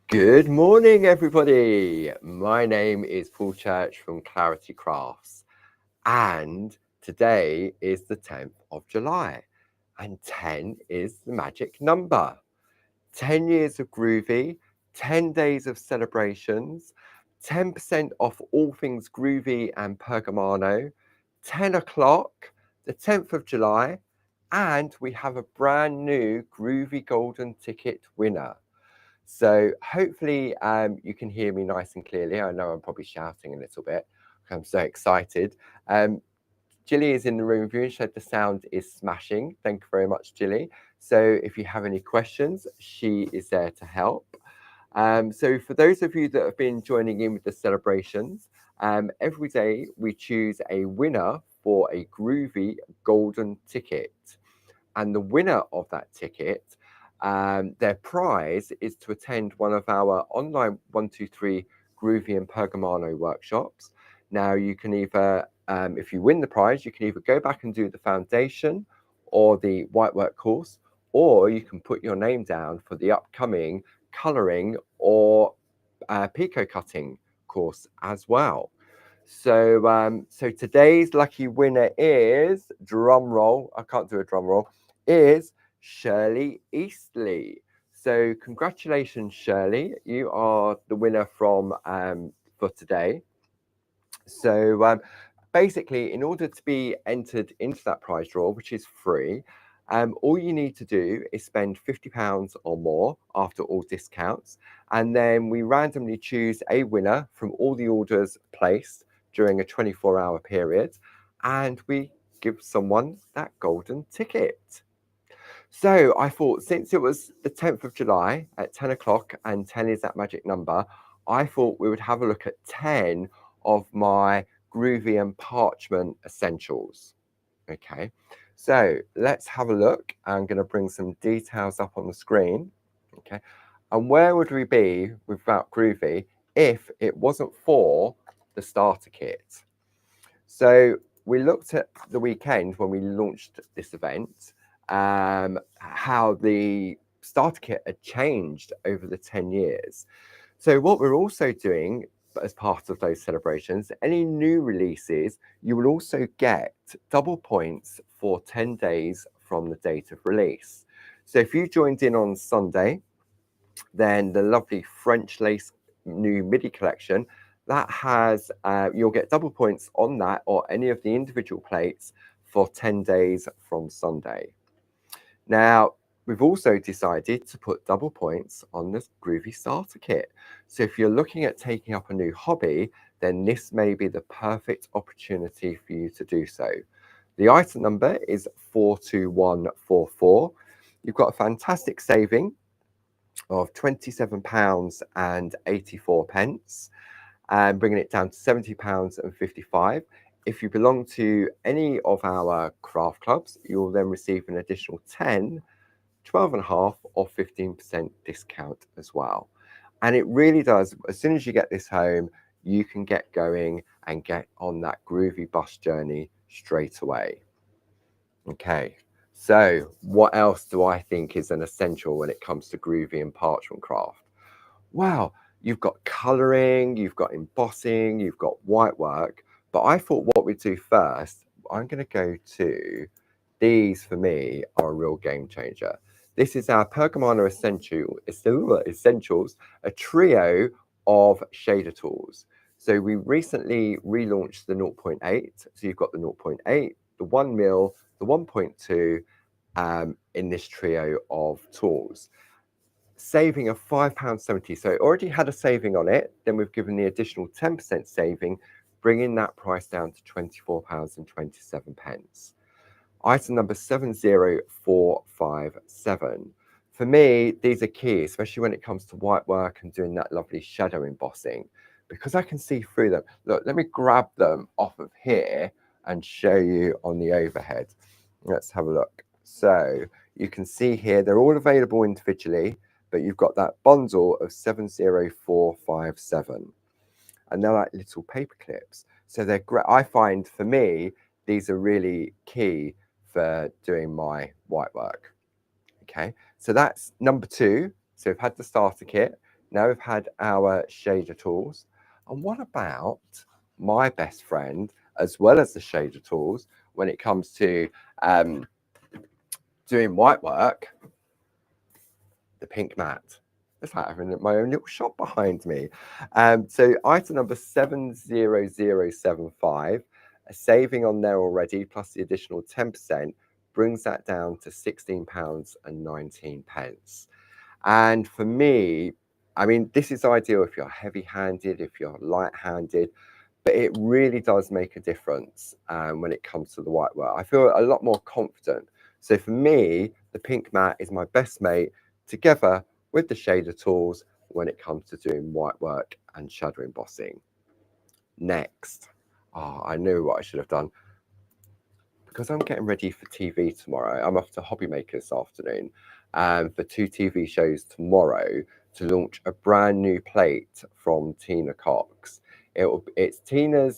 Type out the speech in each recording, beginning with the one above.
Good morning, everybody. My name is Paul Church from Clarity Crafts, and today is the 10th of July, and 10 is the magic number. 10 years of groovy, 10 days of celebrations, 10% off all things groovy and Pergamano, 10 o'clock, the 10th of July, and we have a brand new Groovy Golden Ticket winner. So hopefully you can hear me nice and clearly. I know I'm probably shouting a little bit. I'm so excited. Jilly is in the room with you and said the sound is smashing. Thank you very much, Jilly. So if you have any questions, she is there to help. So for those of you that have been joining in with the celebrations, every day we choose a winner for a groovy golden ticket. And the winner of that ticket, their prize is to attend one of our online 123 Groovy and Pergamano workshops. Now, you can either, if you win the prize, you can either go back and do the foundation or the white work course, or you can put your name down for the upcoming colouring or pico cutting course as well. So today's lucky winner is, drum roll, I can't do a drum roll, is Shirley Eastley. So congratulations, Shirley. You are the winner from for today. So basically, in order to be entered into that prize draw, which is free, all you need to do is spend £50 or more after all discounts, and then we randomly choose a winner from all the orders placed during a 24-hour period, and we give someone that golden ticket. So I thought, since it was the 10th of July at 10 o'clock, and 10 is that magic number, I thought we would have a look at 10 of my groovy and parchment essentials. Okay, so let's have a look. I'm going to bring some details up on the screen. Okay, and where would we be without groovy if it wasn't for the starter kit? So we looked at the weekend when we launched this event, how the starter kit had changed over the 10 years. So what we're also doing as part of those celebrations, any new releases, you will also get double points for 10 days from the date of release. So if you joined in on Sunday, then the lovely French lace new MIDI collection, that has, you'll get double points on that or any of the individual plates for 10 days from Sunday. Now, we've also decided to put double points on this Groovy Starter Kit. So if you're looking at taking up a new hobby, then this may be the perfect opportunity for you to do so. The item number is 42144. You've got a fantastic saving of £27.84, and bringing it down to £70.55. If you belong to any of our craft clubs, you'll then receive an additional 10, 12.5 or 15% discount as well. And it really does, as soon as you get this home, you can get going and get on that groovy bus journey straight away. Okay, so what else do I think is an essential when it comes to groovy and parchment craft? Wow, you've got colouring, you've got embossing, you've got white work. But I thought what we'd do first, I'm going to go to these. For me, are a real game changer. This is our Pergamano Essentials, a trio of shader tools. So we recently relaunched the 0.8. So you've got the 0.8, the 1 mil, the 1.2 in this trio of tools. Saving of £5.70. So it already had a saving on it. Then we've given the additional 10% saving, bringing that price down to £24.27. Item number 70457. For me, these are key, especially when it comes to white work and doing that lovely shadow embossing, because I can see through them. Look, let me grab them off of here and show you on the overhead. Let's have a look. So you can see here, they're all available individually, but you've got that bundle of 70457. And they're like little paper clips. So they're great. I find, for me, these are really key for doing my white work. Okay, so that's number 2. So we've had the starter kit. Now we've had our shader tools. And what about my best friend, as well as the shader tools, when it comes to doing white work, the pink mat. It's like having my own little shop behind me. So item number 70075, a saving on there already, plus the additional 10%, brings that down to £16.19. And for me, I mean, this is ideal if you're heavy-handed, if you're light-handed, but it really does make a difference when it comes to the white work. I feel a lot more confident. So for me, the pink mat is my best mate, together with the shader tools when it comes to doing white work and shadow embossing. Next, I knew what I should have done. Because I'm getting ready for TV tomorrow, I'm off to Hobbymaker this afternoon for 2 TV shows tomorrow to launch a brand new plate from Tina Cox. It's Tina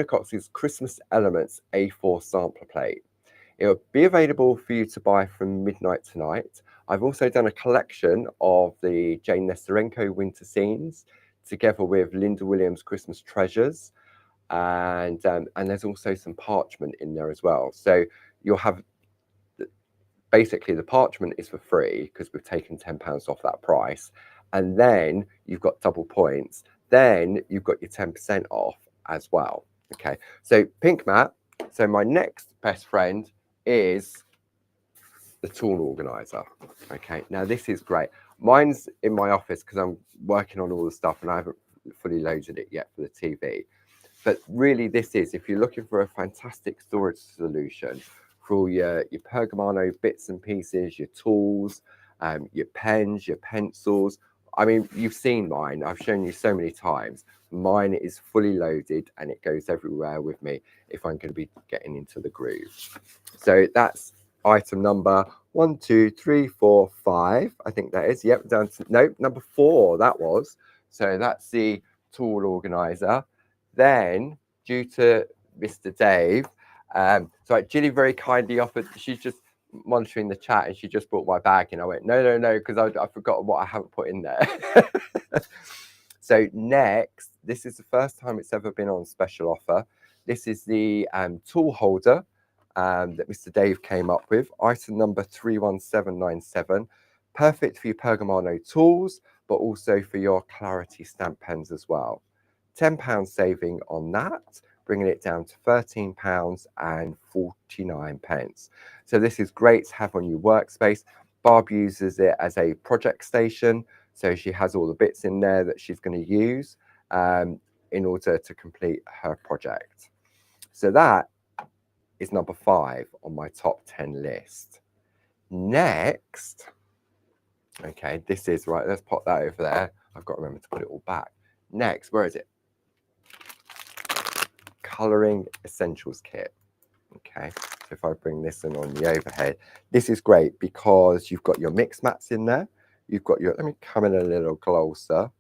Cox's Christmas Elements A4 sampler plate. It will be available for you to buy from midnight tonight. I've also done a collection of the Jane Nesterenko winter scenes together with Linda Williams' Christmas Treasures. And there's also some parchment in there as well. So you'll have, basically the parchment is for free because we've taken £10 off that price. And then you've got double points. Then you've got your 10% off as well. Okay, so pink mat. So my next best friend is the tool organizer. Okay, now this is great. Mine's in my office because I'm working on all the stuff and I haven't fully loaded it yet for the TV. But really this is, if you're looking for a fantastic storage solution for all your Pergamano bits and pieces, your tools, your pens, your pencils. I mean, you've seen mine. I've shown you so many times. Mine is fully loaded and it goes everywhere with me if I'm going to be getting into the groove. So that's item number 1, 2, 3, 4, 5. I think that is. Yep, down to, no, number 4, that was. So that's the tool organizer. Then, due to Mr. Dave, so Gilly very kindly offered, she's just monitoring the chat and she just brought my bag and I went, no, because I forgot what I haven't put in there. So next, this is the first time it's ever been on special offer. This is the tool holder that Mr. Dave came up with, item number 31797. Perfect for your Pergamano tools, but also for your Clarity stamp pens as well. £10 saving on that, bringing it down to £13.49. So this is great to have on your workspace. Barb uses it as a project station, so she has all the bits in there that she's going to use in order to complete her project. So that is number 5 on my top 10 list. Next, okay, this is right. Let's pop that over there. I've got to remember to put it all back. Next, where is it? Colouring Essentials Kit. Okay, so if I bring this in on the overhead, this is great because you've got your mix mats in there. You've got your, let me come in a little closer.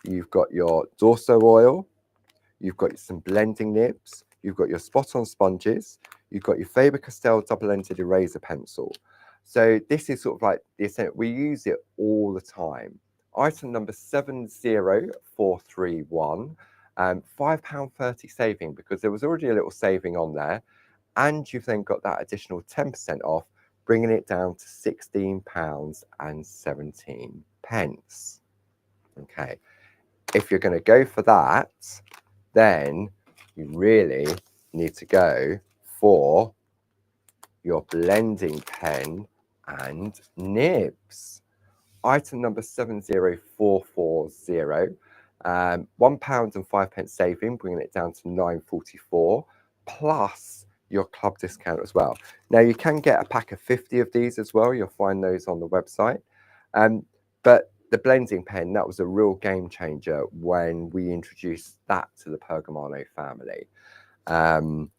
You've got your Dorso oil. You've got some blending nibs. You've got your spot-on sponges. You've got your Faber-Castell double-ended eraser pencil. So this is sort of like the essential. We use it all the time. Item number 70431. £5.30 saving because there was already a little saving on there, and you've then got that additional 10% off, bringing it down to £16.17. Okay, if you're going to go for that, then you really need to go for your blending pen and nibs. Item number 70440. £1.05 saving, bringing it down to £9.44, plus your club discount as well. Now you can get a pack of 50 of these as well. You'll find those on the website. But the blending pen, that was a real game changer when we introduced that to the Pergamano family. And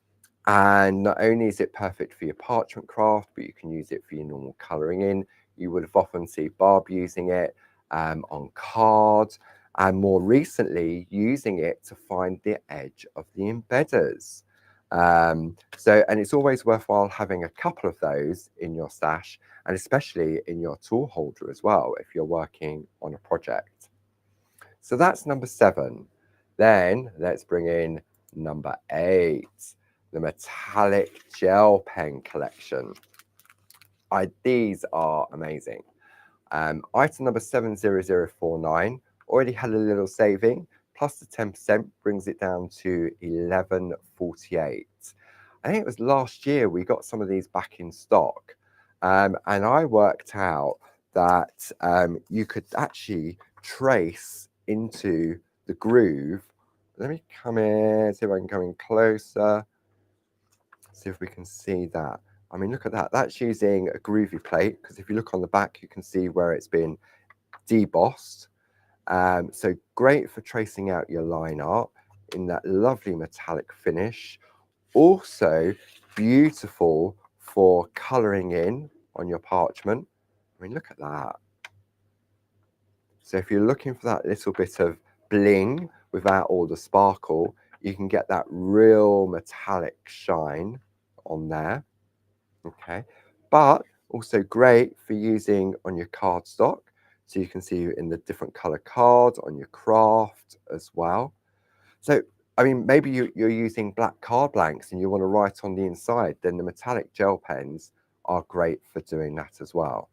not only is it perfect for your parchment craft, but you can use it for your normal colouring in. You would have often seen Barb using it on cards, and more recently using it to find the edge of the embedders. And it's always worthwhile having a couple of those in your stash, and especially in your tool holder as well if you're working on a project. So that's number 7. Then let's bring in number 8, the metallic gel pen collection. These are amazing. Item number 70049 already had a little saving, plus the 10% brings it down to 1148. I think it was last year we got some of these back in stock, and I worked out that you could actually trace into the groove. Let me come in, see if I can come in closer, see if we can see that. I mean, look at that. That's using a Groovi plate, because if you look on the back, you can see where it's been debossed. So great for tracing out your line art in that lovely metallic finish. Also beautiful for colouring in on your parchment. I mean, look at that. So if you're looking for that little bit of bling without all the sparkle, you can get that real metallic shine on there. Okay, but also great for using on your cardstock. So you can see in the different color cards on your craft as well. So, I mean, maybe you're using black card blanks and you want to write on the inside, then the metallic gel pens are great for doing that as well.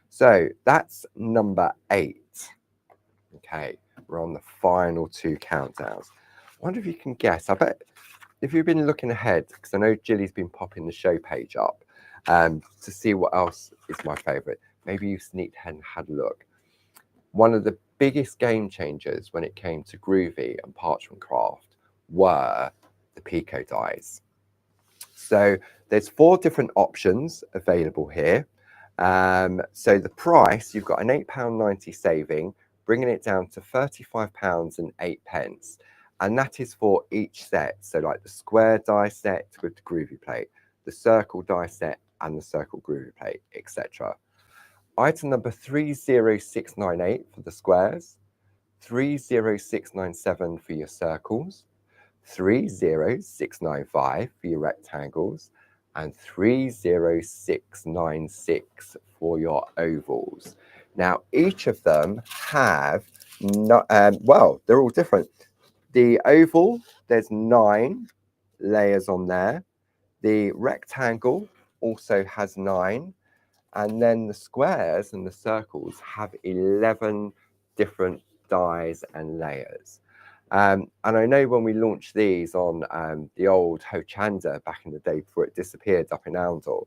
So that's number 8. Okay, we're on the final 2 countdowns. I wonder if you can guess. I bet if you've been looking ahead, because I know Jilly's been popping the show page up to see what else is my favourite. Maybe you sneaked ahead and had a look. One of the biggest game changers when it came to Groovi and parchment craft were the Pico dies. So there's 4 different options available here. So the price, you've got an £8.90 saving, bringing it down to £35.08. And that is for each set. So like the square die set with the Groovi plate, the circle die set and the circle Groovi plate, etc. Item number 30698 for the squares, 30697 for your circles, 30695 for your rectangles, and 30696 for your ovals. Now, each of them have, well, they're all different. The oval, there's 9 layers on there. The rectangle also has 9. And then the squares and the circles have 11 different dies and layers. And I know when we launched these on the old Hochanda back in the day before it disappeared up in Oundle,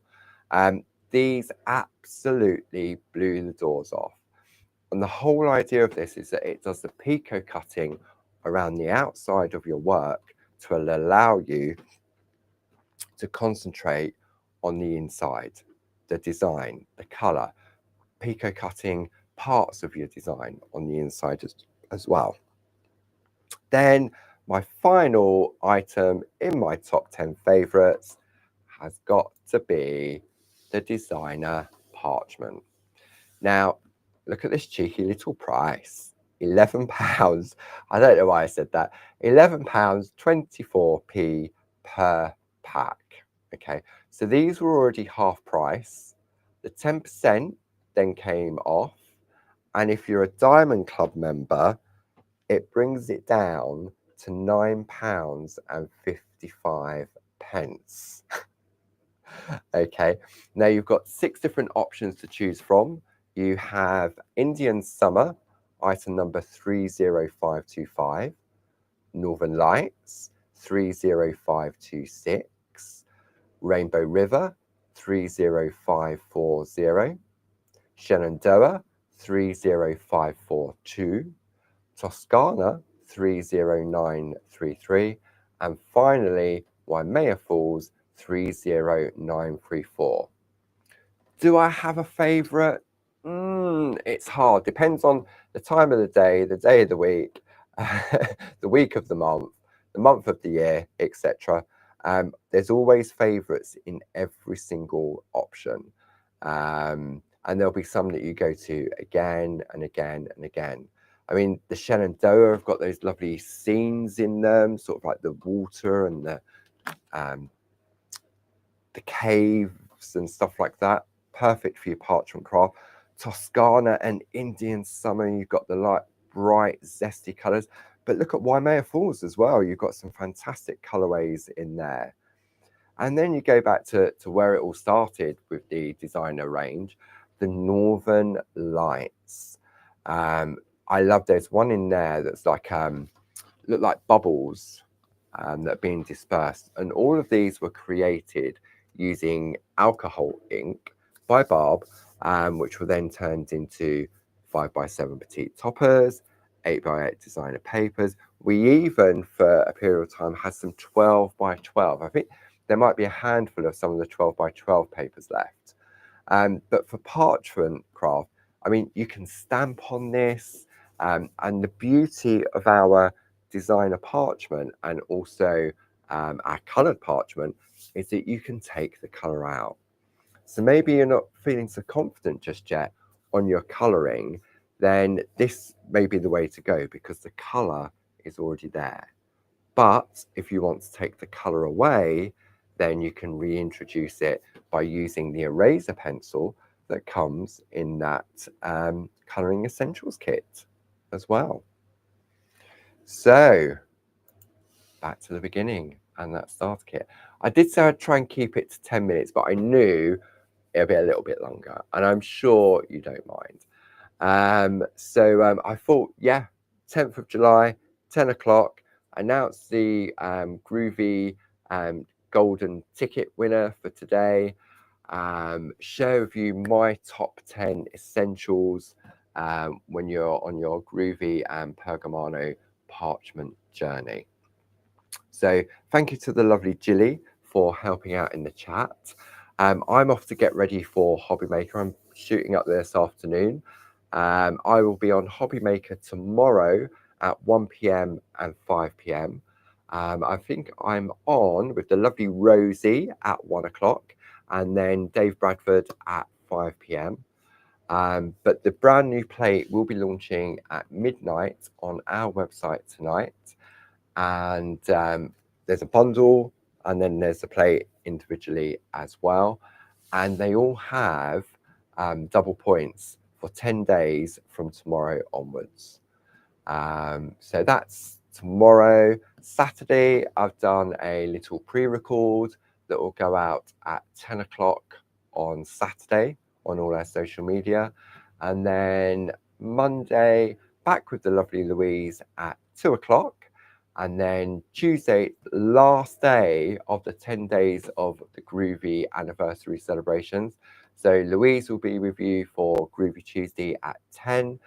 these absolutely blew the doors off. And the whole idea of this is that it does the pico cutting around the outside of your work to allow you to concentrate on the inside, the design, the color, pico cutting parts of your design on the inside as well. Then my final item in my top 10 favorites has got to be the designer parchment. Now, look at this cheeky little price. £11. I don't know why I said that. £11, 24p per pack. Okay, so these were already half price. The 10% then came off. And if you're a Diamond Club member, it brings it down to £9.55. Okay, now you've got 6 different options to choose from. You have Indian Summer, item number 30525, Northern Lights 30526, Rainbow River 30540, Shenandoah 30542, Toscana 30933, and finally Waimea Falls 30934. Do I have a favourite? It's hard. Depends on the time of the day of the week, the week of the month of the year, etc. There's always favourites in every single option. And there'll be some that you go to again and again and again. I mean, the Shenandoah have got those lovely scenes in them, sort of like the water and the caves and stuff like that. Perfect for your parchment craft. Toscana and Indian Summer, you've got the bright, zesty colours. But look at Waimea Falls as well. You've got some fantastic colourways in there. And then you go back to where it all started with the designer range, the Northern Lights. I love there's one in there that's like look like bubbles that are being dispersed, and all of these were created using alcohol ink by Barb, which were then turned into 5x7 petite toppers, 8x8 designer papers. We even, for a period of time, had some 12x12. I think there might be a handful of some of the 12x12 papers left. But for parchment craft, I mean, you can stamp on this, and the beauty of our designer parchment and also our coloured parchment is that you can take the colour out. So maybe you're not feeling so confident just yet on your colouring, then this may be the way to go because the colour is already there. But if you want to take the colour away, then you can reintroduce it by using the eraser pencil that comes in that colouring essentials kit as well. So back to the beginning and that starter kit. I did say I'd try and keep it to 10 minutes, but I knew it'll be a little bit longer, and I'm sure you don't mind. So I thought, yeah, 10th of July, 10 o'clock, announce the Groovi golden ticket winner for today. Share with you my top 10 essentials when you're on your Groovi and Pergamano parchment journey. So thank you to the lovely Jilly for helping out in the chat. I'm off to get ready for Hobby Maker. I'm shooting up there this afternoon. I will be on Hobby Maker tomorrow at 1 p.m. and 5 p.m. I think I'm on with the lovely Rosie at 1 o'clock and then Dave Bradford at 5 p.m. But the brand new plate will be launching at midnight on our website tonight. And there's a bundle and then there's a plate individually as well. And they all have double points for 10 days from tomorrow onwards. So that's tomorrow. Saturday, I've done a little pre-record that will go out at 10 o'clock on Saturday on all our social media. And then Monday, back with the lovely Louise at 2 o'clock. And then Tuesday, last day of the 10 days of the Groovi anniversary celebrations. So Louise will be with you for Groovi Tuesday at 10.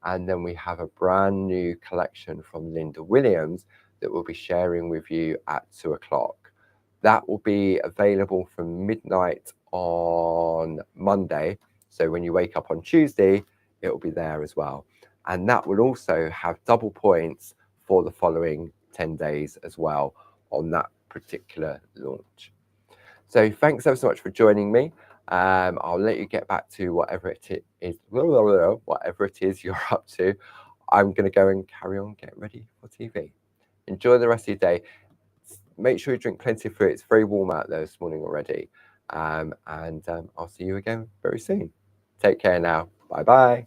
And then we have a brand new collection from Linda Williams that we'll be sharing with you at 2 o'clock. That will be available from midnight on Monday. So when you wake up on Tuesday, it will be there as well. And that will also have double points for the following 10 days as well on that particular launch. So thanks ever so much for joining me. I'll let you get back to whatever it is you're up to. I'm going to go and carry on getting ready for TV. Enjoy the rest of your day. Make sure you drink plenty of fruit. It's very warm out there this morning already. And I'll see you again very soon. Take care now. Bye-bye.